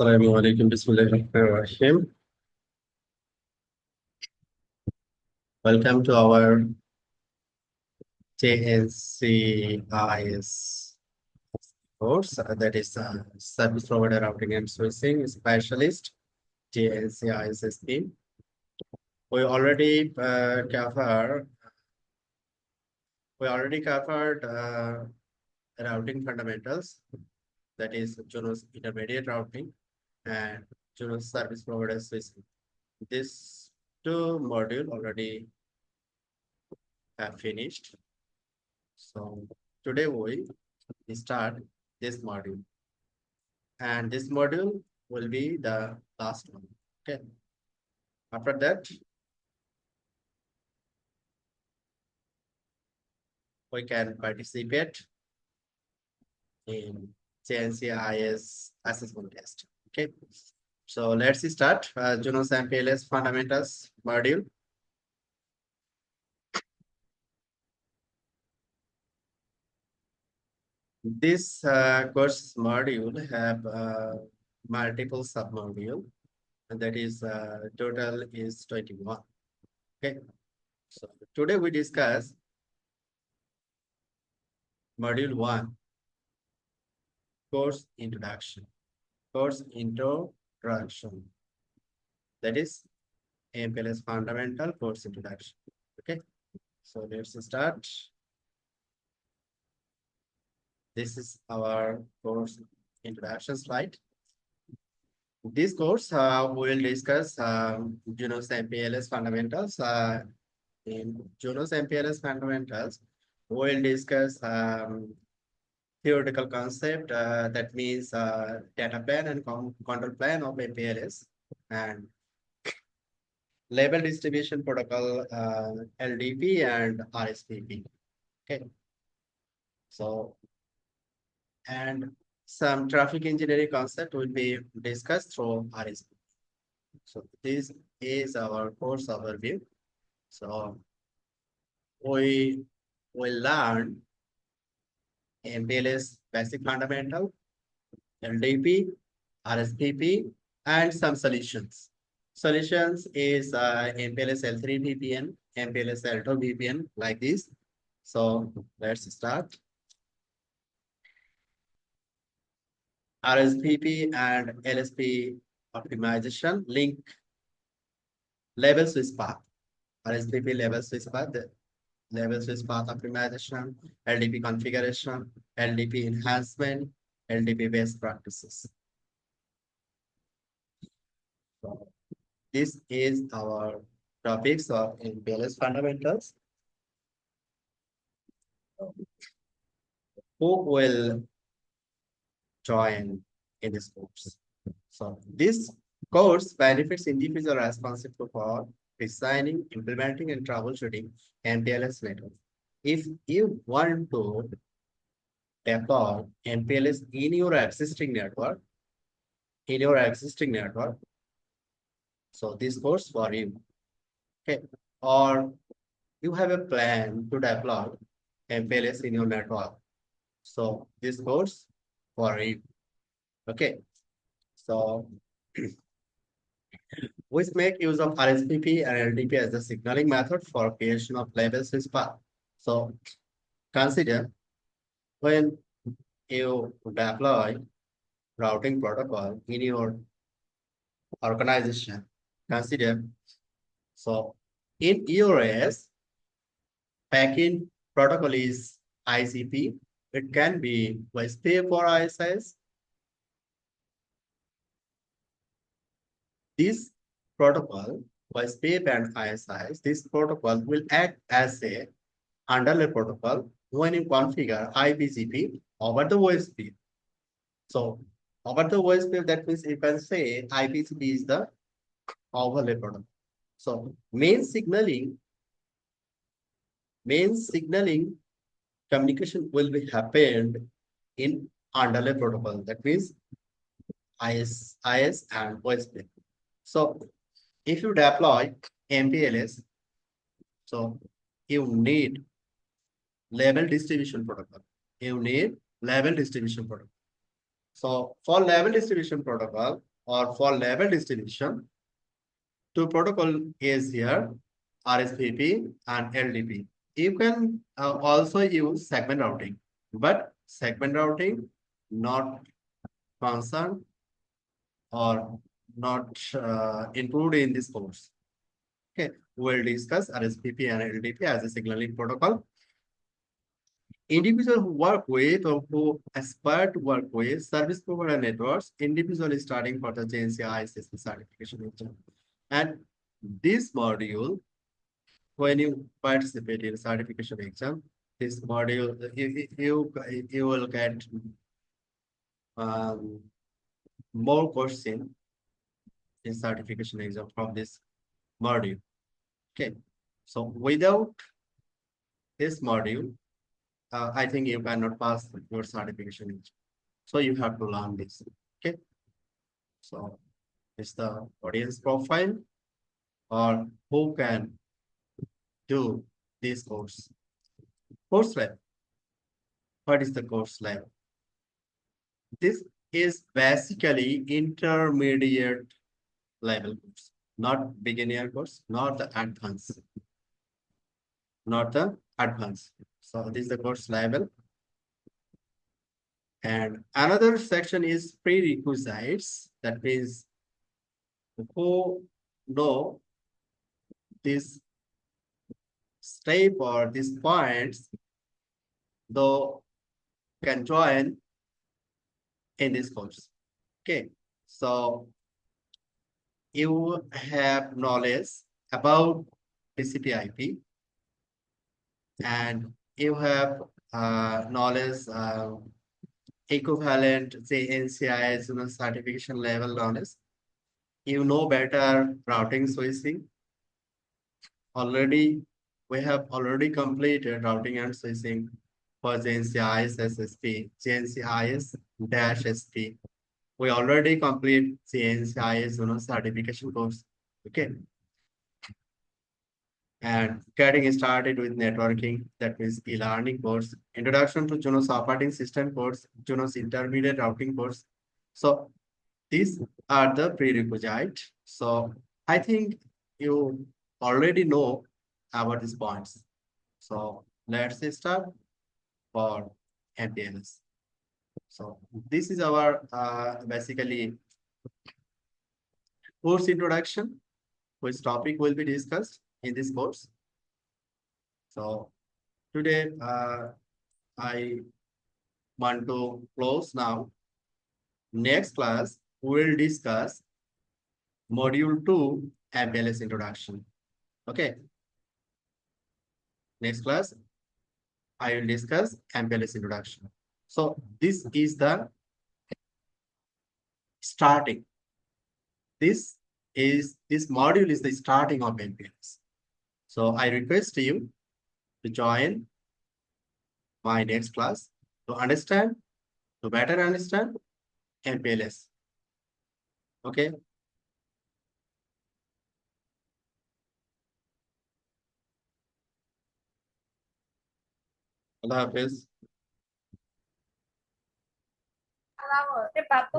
Assalamu alaikum. Bismillahirrahmanirrahim. Welcome to our JNCIS course, that is Service Provider Routing and Switching Specialist, JNCIS-SP. We already covered routing fundamentals, that is Junos intermediate routing and Junos service provider switching. These two modules already have finished. So today we start this module, and this module will be the last one. Okay. After that, we can participate in JNCIS assessment test. Okay. So let's start Junos MPLS fundamentals module. This course module have multiple submodule, and that is total is 21. Okay. So today we discuss module 1, course introduction. Course introduction. That is MPLS fundamental course introduction. Okay. So let's start. This is our course introduction slide. This course we will discuss Junos MPLS fundamentals. In Junos MPLS fundamentals, we will discuss theoretical concept, that means data plan and control plan of MPLS, and label distribution protocol, LDP and RSPP. Okay. So, and some traffic engineering concept will be discussed through RSPP. So this is our course overview. So we will learn MPLS basic fundamental, LDP, RSPP, and some solutions. Solutions is MPLS L3 VPN, MPLS L2 VPN, like this. So let's start. RSPP and LSP optimization link level switch path. RSPP level switch path, level switch path optimization, LDP configuration, LDP enhancement, LDP best practices. So this is our topics of MPLS fundamentals. Who will join in this course? So this course benefits individuals responsible for designing, implementing, and troubleshooting MPLS network. If you want to deploy MPLS in your existing network, so this course for you. Okay. Or you have a plan to deploy MPLS in your network, so this course for you. Okay. So we make use of RSPP and LDP as the signaling method for creation of label switch path. So consider when you deploy routing protocol in your organization, consider, so in EOS, backend protocol is ICP. It can be WSP for ISIS. This protocol, WSP and ISIS, this protocol will act as a underlay protocol when you configure IPGP over the WSP. So over the WSP, that means you can say IPGP is the overlay protocol. So main signaling communication will be happened in underlay protocol. That means IS and OSP. So if you deploy MPLS, so you need label distribution protocol. So for label distribution protocol, or for level distribution, two protocol is here, RSVP and LDP. You can also use segment routing, but segment routing not concerned or not included in this course. Okay, we'll discuss RSVP and LDP as a signaling protocol. Individuals who work with or who aspire to work with service provider networks, individually starting for the JNCIS-SP certification exam. And this module, when you participate in certification exam, this module, you will get more questions in certification exam from this module. Okay, so without this module, I think you cannot pass your certification exam. So you have to learn this. Okay, so it's the audience profile or who can do this course. Course level. What is the course level? This is basically intermediate level course, not beginner course, not the advanced, not the advanced. So this is the course level. And another section is prerequisites. That means who know this step or these points, though can join in this course. Okay, so you have knowledge about TCP/IP, and you have knowledge equivalent, say JNCIS certification level knowledge. You know better routing switching. Already, we have already completed routing and switching for JNCIS-SP, JNCIS-SP. We already complete JNCIS certification course. Okay. And getting started with networking, that means e-learning course, introduction to Junos operating system course, Junos intermediate routing course. So these are the prerequisites. So I think you already know about these points. So let's start for MPLS. So this is our basically course introduction, which topic will be discussed in this course. So today I want to close now. Next class, we will discuss module 2 MPLS introduction. Okay. Next class, I will discuss MPLS introduction. So this is the starting. This module is the starting of MPLS. So I request you to join my next class to understand, to better understand MPLS. Okay. Allah Hafiz.